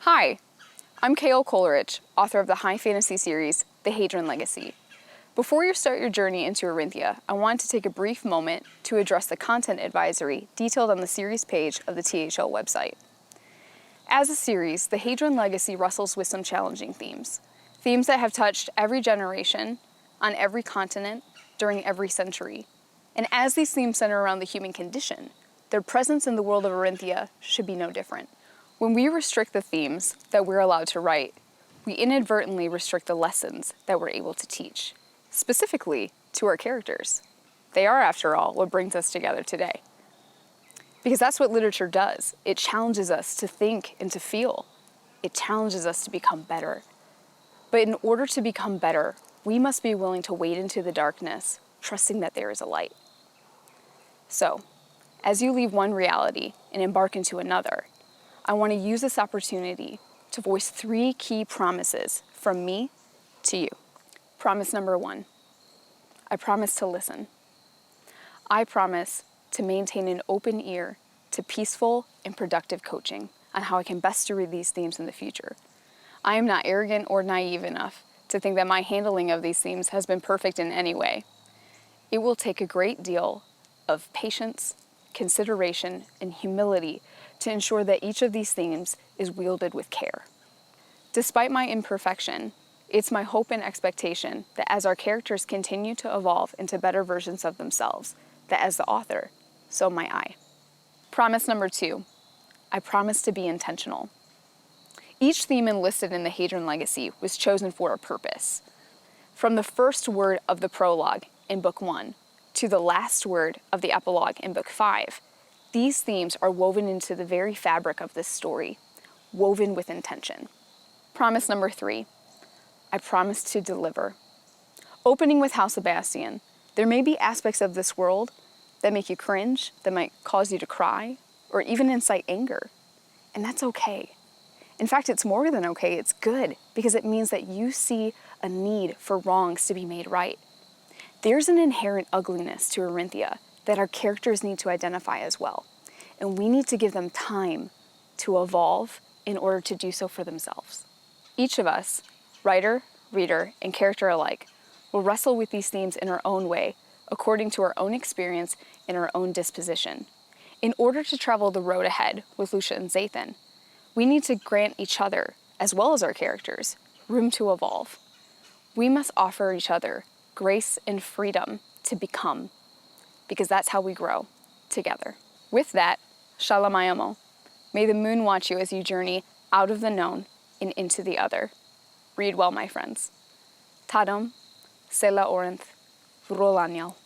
Hi, I'm K.L. Coleridge, author of the high fantasy series, The Haidren Legacy. Before you start your journey into Orinthia, I want to take a brief moment to address the content advisory detailed on the series page of the THL website. As a series, The Haidren Legacy wrestles with some challenging themes that have touched every generation, on every continent, during every century. And as these themes center around the human condition, their presence in the world of Orinthia should be no different. When we restrict the themes that we're allowed to write, we inadvertently restrict the lessons that we're able to teach, specifically to our characters. They are, after all, what brings us together today. Because that's what literature does. It challenges us to think and to feel. It challenges us to become better. But in order to become better, we must be willing to wade into the darkness, trusting that there is a light. So, as you leave one reality and embark into another, I want to use this opportunity to voice 3 key promises from me to you. Promise number 1, I promise to listen. I promise to maintain an open ear to peaceful and productive coaching on how I can best read these themes in the future. I am not arrogant or naive enough to think that my handling of these themes has been perfect in any way. It will take a great deal of patience, consideration, and humility to ensure that each of these themes is wielded with care. Despite my imperfection, it's my hope and expectation that as our characters continue to evolve into better versions of themselves, that as the author, so might I. Promise number 2, I promise to be intentional. Each theme enlisted in the Haidren Legacy was chosen for a purpose. From the first word of the prologue in Book 1 to the last word of the epilogue in Book 5, these themes are woven into the very fabric of this story, woven with intention. Promise number 3, I promise to deliver. Opening with House Sebastian, there may be aspects of this world that make you cringe, that might cause you to cry, or even incite anger. And that's okay. In fact, it's more than okay, it's good, because it means that you see a need for wrongs to be made right. There's an inherent ugliness to Orinthia that our characters need to identify as well. And we need to give them time to evolve in order to do so for themselves. Each of us, writer, reader, and character alike, will wrestle with these themes in our own way, according to our own experience and our own disposition. In order to travel the road ahead with Lucia and Zathan, we need to grant each other, as well as our characters, room to evolve. We must offer each other grace and freedom to become, because that's how we grow together. With that, Shalom Ayamo. May the moon watch you as you journey out of the known and into the other. Read well, my friends. Tadom, Sela Orinth, Vrolanyal.